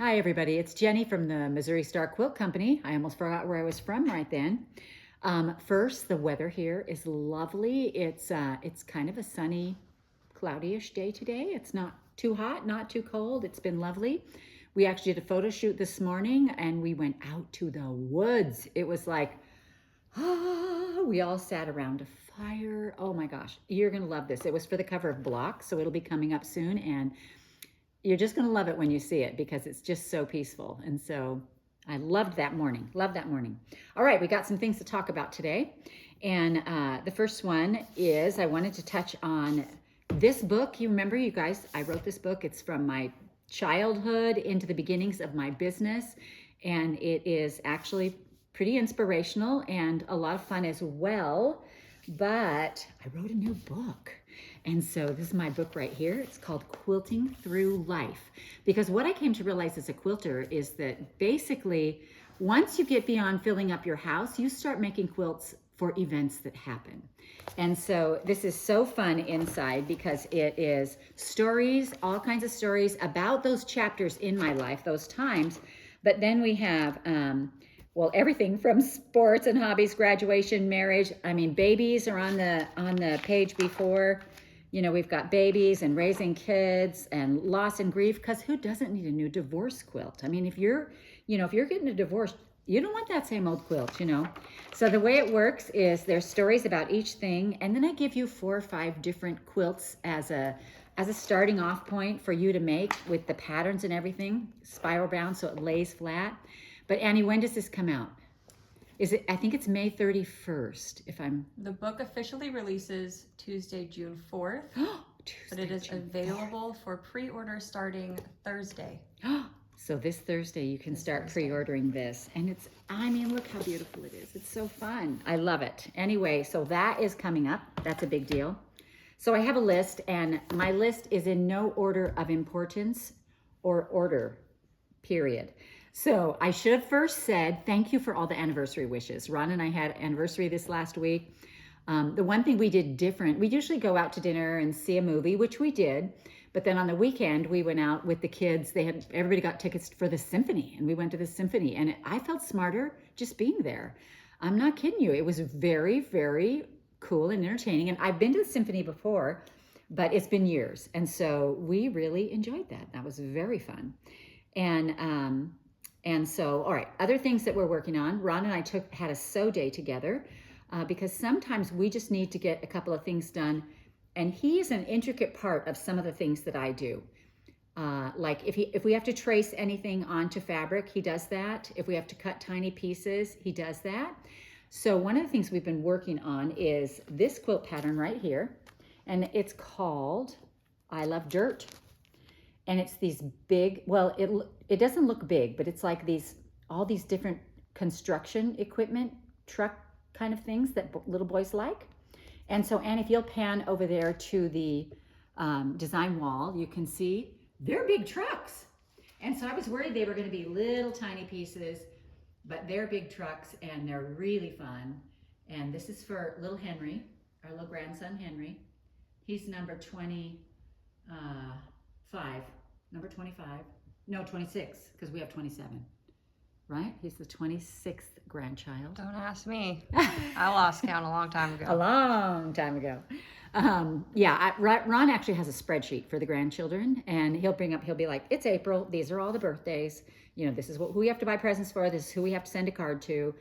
Hi, everybody. It's Jenny from the Missouri Star Quilt Company. I almost forgot where I was from right then. First, the weather here is lovely. It's kind of a sunny, cloudy-ish day today. It's not too hot, not too cold. It's been lovely. We actually did a photo shoot this morning, and we went out to the woods. It was like, we all sat around a fire. Oh my gosh, you're gonna love this. It was for the cover of Block, so it'll be coming up soon, and you're just going to love it when you see it because it's just so peaceful. And so I loved that morning. Loved that morning. All right, we got some things to talk about today. And the first one is I wanted to touch on this book. You remember, you guys, I wrote this book. It's from my childhood into the beginnings of my business. And it is actually pretty inspirational and a lot of fun as well. But I wrote a new book. And so this is my book right here. It's called Quilting Through Life. Because what I came to realize as a quilter is that basically, once you get beyond filling up your house, you start making quilts for events that happen. And so this is so fun inside because it is stories, all kinds of stories about those chapters in my life, those times. But then we have, well, everything from sports and hobbies, graduation, marriage. I mean, babies are on the page before. You know, we've got babies and raising kids and loss and grief, because who doesn't need a new divorce quilt? I mean, if you're getting a divorce, you don't want that same old quilt, you know. So the way it works is there's stories about each thing, and then I give you 4 or 5 different quilts as a starting off point for you to make with the patterns and everything, spiral bound so it lays flat. But Annie, when does this come out? I think it's May 31st, if I'm... The book officially releases Tuesday, June 4th, but it is available for pre-order starting Thursday. So this Thursday, you can start pre-ordering this. And I mean, look how beautiful it is. It's so fun. I love it. Anyway, so that is coming up. That's a big deal. So I have a list, and my list is in no order of importance or order, period. So I should have first said thank you for all the anniversary wishes. Ron and I had anniversary this last week. The one thing we did different, we usually go out to dinner and see a movie, which we did. But then on the weekend, we went out with the kids. Everybody got tickets for the symphony, and we went to the symphony. And I felt smarter just being there. I'm not kidding you. It was very, very cool and entertaining. And I've been to the symphony before, but it's been years. And so we really enjoyed that. That was very fun. And so, all right, other things that we're working on. Ron and I had a sew day together because sometimes we just need to get a couple of things done. And he is an intricate part of some of the things that I do. Like if we have to trace anything onto fabric, he does that. If we have to cut tiny pieces, he does that. So one of the things we've been working on is this quilt pattern right here. And it's called I Love Dirt. And it's these big, well, it doesn't look big, but it's like all these different construction equipment, truck kind of things that little boys like. And so, Anne, if you'll pan over there to the design wall, you can see they're big trucks. And so I was worried they were going to be little tiny pieces, but they're big trucks and they're really fun. And this is for little Henry, our little grandson, Henry. He's number 26, because we have 27, right? He's the 26th grandchild. Don't ask me. I lost count a long time ago. A long time ago. Ron actually has a spreadsheet for the grandchildren, and he'll be like, it's April. These are all the birthdays. You know, this is who we have to buy presents for. This is who we have to send a card to.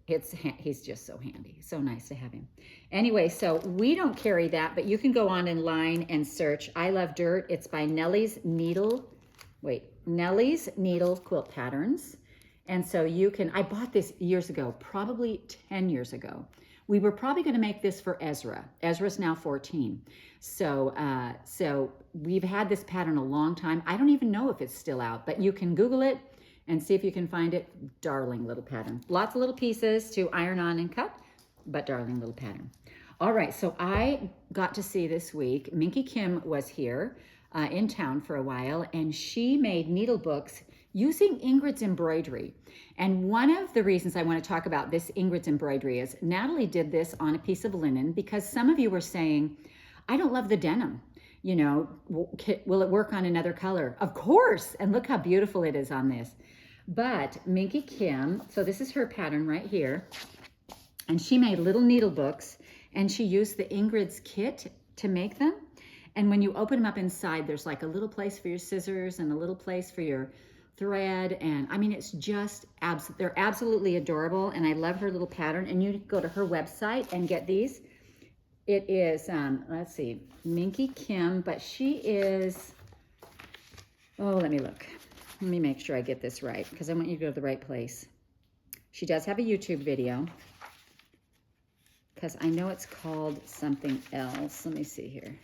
He's just so handy. So nice to have him. Anyway, so we don't carry that, but you can go online and search I Love Dirt. It's by Nellie's Needle Quilt Patterns. And so I bought this years ago, probably 10 years ago. We were probably going to make this for Ezra. Ezra's now 14. So we've had this pattern a long time. I don't even know if it's still out, but you can Google it and see if you can find it. Darling little pattern. Lots of little pieces to iron on and cut, but darling little pattern. All right, so I got to see this week, Minky Kim was here in town for a while, and she made needle books using Ingrid's embroidery. And one of the reasons I want to talk about this Ingrid's embroidery is Natalie did this on a piece of linen because some of you were saying, I don't love the denim. you know, will it work on another color? Of course. And look how beautiful it is on this. But Minky Kim, so this is her pattern right here. And she made little needle books, and she used the Ingrid's kit to make them. And when you open them up inside, there's like a little place for your scissors and a little place for your thread. And I mean, it's just, they're absolutely adorable. And I love her little pattern. And you go to her website and get these. It is, let's see, Minky Kim, but she is, oh, let me look. Let me make sure I get this right, because I want you to go to the right place. She does have a YouTube video, because I know it's called something else. Let me see here.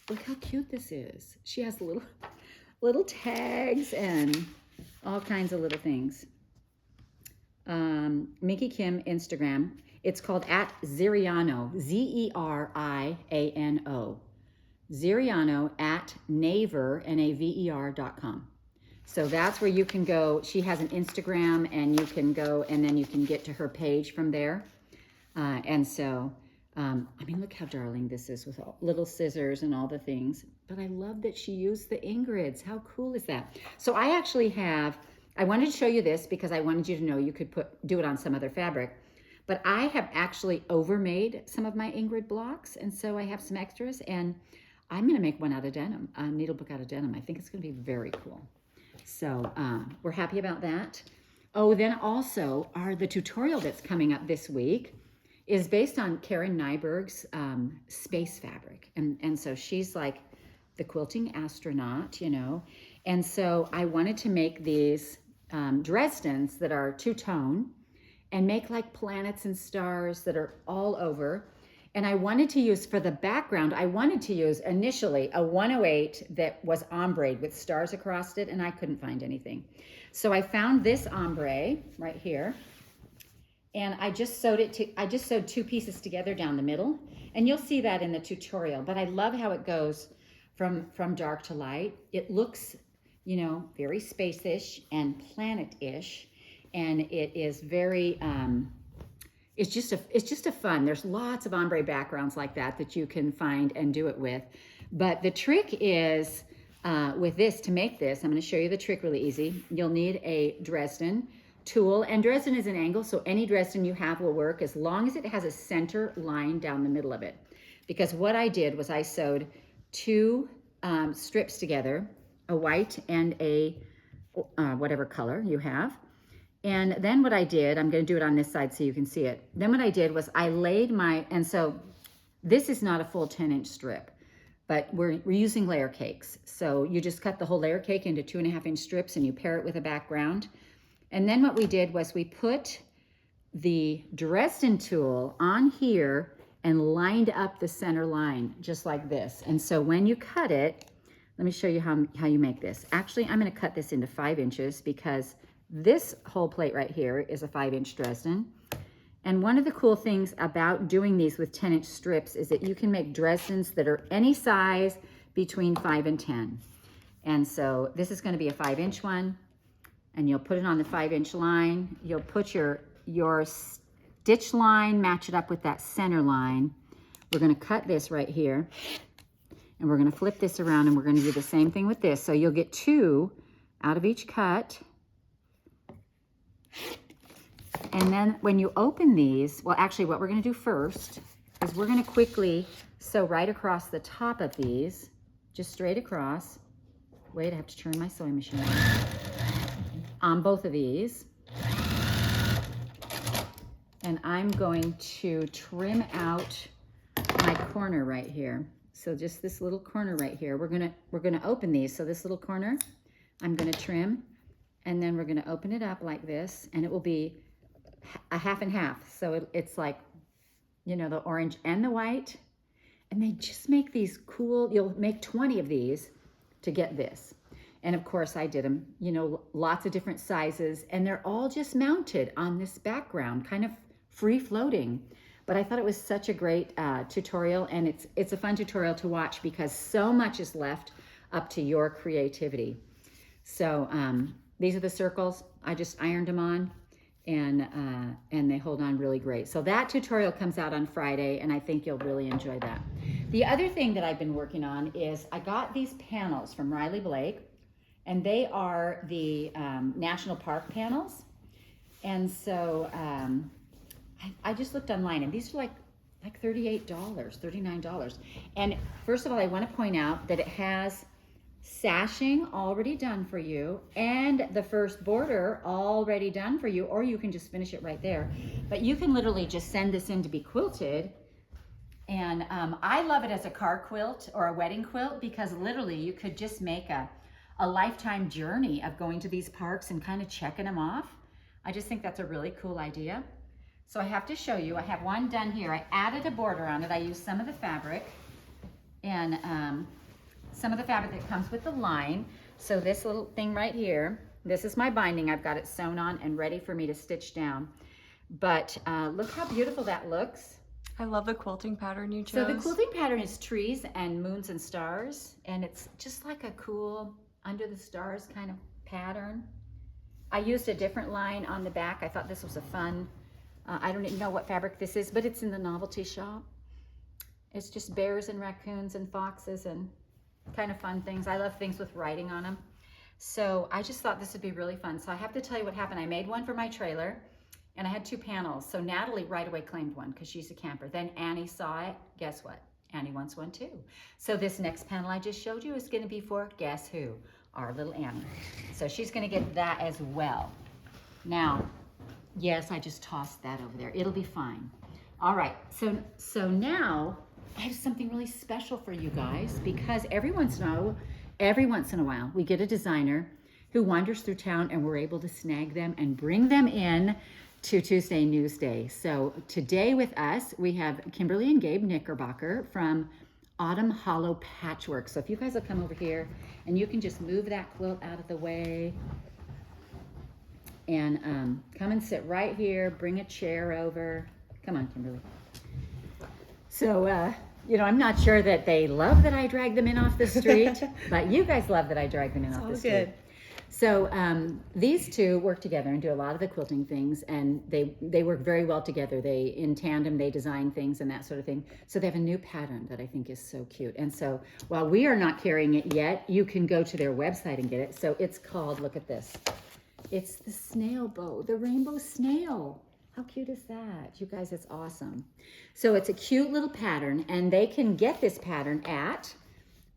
Look how cute this is. She has little tags and all kinds of little things. Minky Kim Instagram. It's called @Zeriano, Zeriano. Zeriano @naver, Naver.com. So that's where you can go. She has an Instagram, and you can go, and then you can get to her page from there. And so, I mean, look how darling this is with all little scissors and all the things. But I love that she used the Ingrid's. How cool is that? So I actually have, I wanted to show you this because I wanted you to know you could do it on some other fabric. But I have actually overmade some of my Ingrid blocks, and so I have some extras, and I'm going to make one out of denim, a needle book out of denim. I think it's going to be very cool. So we're happy about that. Oh, then also the tutorial that's coming up this week is based on Karen Nyberg's space fabric. And so she's like the quilting astronaut, you know. And so I wanted to make these Dresdens that are two-tone and make like planets and stars that are all over. And I wanted to use, for the background, I wanted to use initially a 108 that was ombre with stars across it, and I couldn't find anything. So I found this ombre right here, and I just sewed I just sewed two pieces together down the middle, and you'll see that in the tutorial. But I love how it goes from dark to light. It looks, you know, very space-ish and planet-ish, and it is very, it's just a fun. There's lots of ombre backgrounds like that you can find and do it with. But the trick is with this, to make this, I'm going to show you the trick really easy. You'll need a Dresden tool, and Dresden is an angle, so any Dresden you have will work as long as it has a center line down the middle of it. Because what I did was I sewed two strips together, a white and a whatever color you have. And then what I did, I'm going to do it on this side so you can see it. Then what I did was I laid and so this is not a full 10-inch strip, but we're using layer cakes. So you just cut the whole layer cake into 2.5-inch strips, and you pair it with a background. And then what we did was we put the Dresden tool on here and lined up the center line just like this. And so when you cut it, let me show you how you make this. Actually, I'm going to cut this into 5 inches because this whole plate right here is a 5-inch Dresden. And one of the cool things about doing these with 10-inch strips is that you can make Dresdens that are any size between 5 and 10. And so this is going to be a 5-inch one, and you'll put it on the 5-inch line. You'll put your stitch line, match it up with that center line. We're going to cut this right here, and we're going to flip this around, and we're going to do the same thing with this. So you'll get 2 out of each cut. And then when you open these, well, actually what we're going to do first is we're going to quickly sew right across the top of these, just straight across. Wait, I have to turn my sewing machine on both of these. And I'm going to trim out my corner right here. So just this little corner right here. We're going to open these. So this little corner, I'm going to trim. And then we're going to open it up like this, and it will be a half and half. So it's like, you know, the orange and the white. And they just make these cool, you'll make 20 of these to get this. And of course I did them, you know, lots of different sizes, and they're all just mounted on this background, kind of free floating. But I thought it was such a great tutorial, and it's a fun tutorial to watch because so much is left up to your creativity. So, these are the circles. I just ironed them on, and they hold on really great. So that tutorial comes out on Friday, and I think you'll really enjoy that. The other thing that I've been working on is I got these panels from Riley Blake, and they are the National Park panels. And so I just looked online, and these are like $38, $39. And first of all, I want to point out that it has sashing already done for you and the first border already done for you, or you can just finish it right there. But you can literally just send this in to be quilted. And I love it as a car quilt or a wedding quilt, because literally you could just make a lifetime journey of going to these parks and kind of checking them off. I just think that's a really cool idea. So I have to show you, I have one done here. I added a border on it. I used some of the fabric and some of the fabric that comes with the line. So this little thing right here, this is my binding. I've got it sewn on and ready for me to stitch down. But look how beautiful that looks. I love the quilting pattern you chose. So the quilting pattern is trees and moons and stars, and it's just like a cool under the stars kind of pattern. I used a different line on the back. I thought this was a fun, I don't even know what fabric this is, but it's in the novelty shop. It's just bears and raccoons and foxes and kind of fun things. I love things with writing on them. So I just thought this would be really fun. So I have to tell you what happened. I made one for my trailer, and I had 2 panels. So Natalie right away claimed one because she's a camper. Then Annie saw it. Guess what? Annie wants one too. So this next panel I just showed you is going to be for, guess who? Our little Annie. So she's going to get that as well. Now, yes, I just tossed that over there. It'll be fine. All right. So now I have something really special for you guys, because every once in a while we get a designer who wanders through town, and we're able to snag them and bring them in to Tuesday Newsday. So today with us we have Kimberly and Gabe Knickerbocker from Autumn Hallow Patchwork. So if you guys will come over here, and you can just move that quilt out of the way and come and sit right here. Bring a chair over. Come on, Kimberly. So you know, I'm not sure that they love that I drag them in off the street, but you guys love that I drag them in off the street. Good. So these two work together and do a lot of the quilting things, and they work very well together. They, in tandem, they design things and that sort of thing. So they have a new pattern that I think is so cute. And so while we are not carrying it yet, you can go to their website and get it. So it's called, look at this. It's the snail bow, the rainbow snail. How cute is that? You guys, it's awesome. So it's a cute little pattern, and they can get this pattern at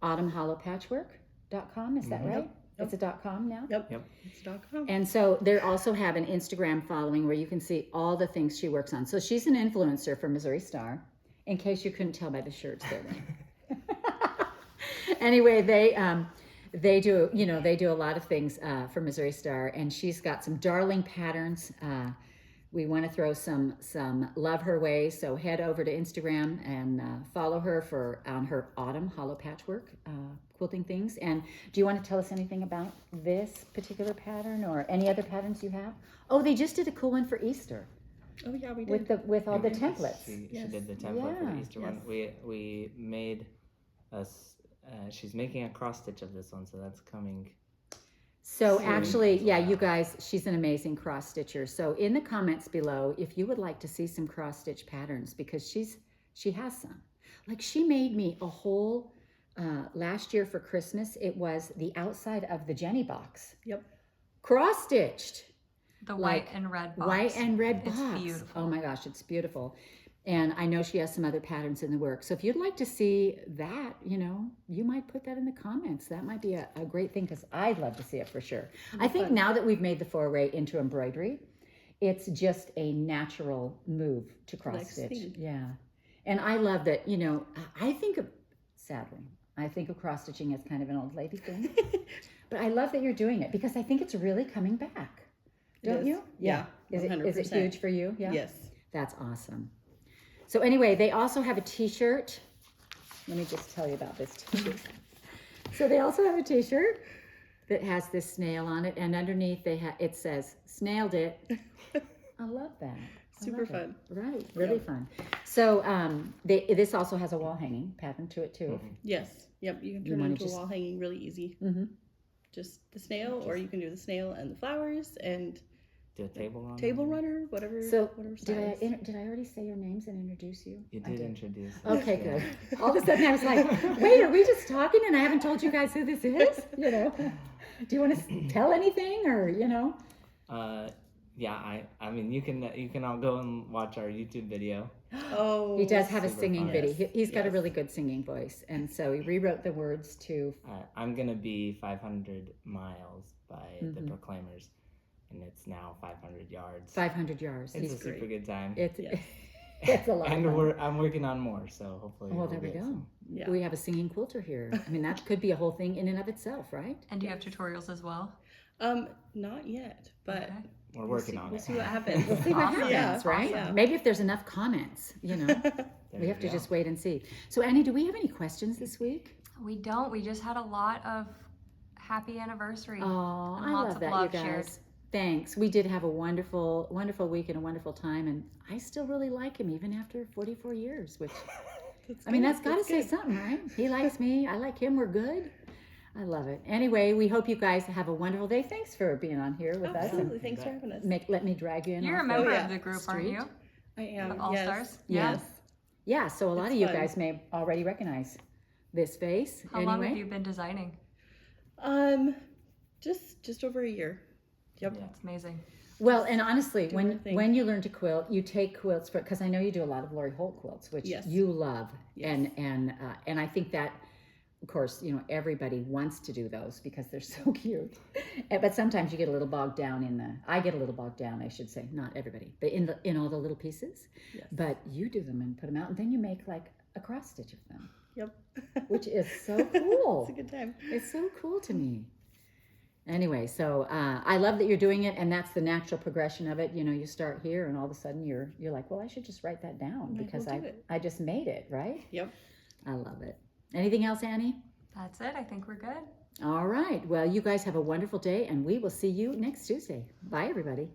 autumnhallowpatchwork.com. Is that right? Yep. It's a .com now? Yep. It's .com. And so they also have an Instagram following where you can see all the things she works on. So she's an influencer for Missouri Star, in case you couldn't tell by the shirts they're wearing. Anyway, they do, you know, they do a lot of things for Missouri Star, and she's got some darling patterns. We want to throw some love her way, so head over to Instagram and follow her on her Autumn Hallow Patchwork quilting things. And do you want to tell us anything about this particular pattern or any other patterns you have? Oh, they just did a cool one for Easter. Oh yeah, we did. With all the templates. She did the template for the Easter one. We made she's making a cross stitch of this one, so that's coming. So actually, yeah, you guys, she's an amazing cross stitcher. So in the comments below, if you would like to see some cross stitch patterns, because she has some. Like, she made me a whole last year for Christmas. It was the outside of the Jenny box. Yep. Cross stitched. The white and red box. White and red box. It's beautiful. Oh my gosh, it's beautiful. And I know she has some other patterns in the works. So if you'd like to see that, you know, you might put that in the comments. That might be a great thing, because I'd love to see it for sure. I think now that we've made the foray into embroidery, it's just a natural move to cross stitch. Yeah. And I love that, you know, sadly, I think of cross stitching as kind of an old lady thing. But I love that you're doing it, because I think it's really coming back. Don't you? Yeah. Is it huge for you? Yeah. Yes. That's awesome. So anyway, they also have a t-shirt. Let me just tell you about this t-shirt. So they also have a t-shirt that has this snail on it, and underneath it says, "Snailed it." I love that. Super fun. Right, really fun. So this also has a wall hanging pattern to it too. Mm-hmm. Yes. Yep. You can turn it into a wall hanging really easy. Mm-hmm. Just the snail, or you can do the snail and the flowers and Do a table runner. Table runner, whatever. So whatever did size. did I already say your names and introduce you? You I did introduce us. Okay, yeah. good. All of a sudden I was like, wait, are we just talking and I haven't told you guys who this is? You know, do you want to tell anything or, you know? Yeah, I mean, you can all go and watch our YouTube video. Oh, He does have a super singing fun. video. He's got a Yes. really good singing voice. And so he rewrote the words to, I'm gonna be 500 miles by the Mhm. Proclaimers, and it's now 500 yards. 500 yards. It's He's a super great. good time. It's, Yes. it's a lot And of fun. I'm working on more, so hopefully. Well, we'll there we get go. some. Yeah. We have a singing quilter here. I mean, that could be a whole thing in and of itself, right? And do you have tutorials as well? Not yet, but Okay. We're working see, on we'll it. see what happens. We'll see what Awesome. happens, Yeah, right? yeah. Maybe if there's enough comments, you know. There We you have to go. just wait and see. So, Annie, do we have any questions this week? We don't. We just had a lot of happy anniversary. Oh, And I lots love of that, love you guys. shared. Thanks. We did have a wonderful, wonderful week and a wonderful time, and I still really like him even after 44 years. Which, I mean, that's got to say something, right? He likes me. I like him. We're good. I love it. Anyway, we hope you guys have a wonderful day. Thanks for being on here with us Absolutely. and Thanks for having us. let me drag you in. You're a off the- member yeah. of the group, aren't Street. you? I am. Of All yes. Stars? Yeah. Yes. Yeah, so a lot It's of you fun. guys may already recognize this face. How long have you been designing? Just over a year. Yep. Yeah. That's amazing. Well, and honestly, Do our thing. when you learn to quilt, you take quilts for, because I know you do a lot of Lori Holt quilts, which Yes. you love, Yes. and I think that, of course, you know, everybody wants to do those because they're so cute. But sometimes you get a little bogged down I get a little bogged down, I should say, not everybody, but in all the little pieces. Yes. But you do them and put them out, and then you make like a cross stitch of them, Yep. which is so cool. It's a good time. It's so cool to me. Anyway, so I love that you're doing it, and that's the natural progression of it. You know, you start here, and all of a sudden you're like, well, I should just write that down Might as because well do it. I just made it, right? Yep. I love it. Anything else, Annie? That's it. I think we're good. All right. Well, you guys have a wonderful day, and we will see you next Tuesday. Bye, everybody.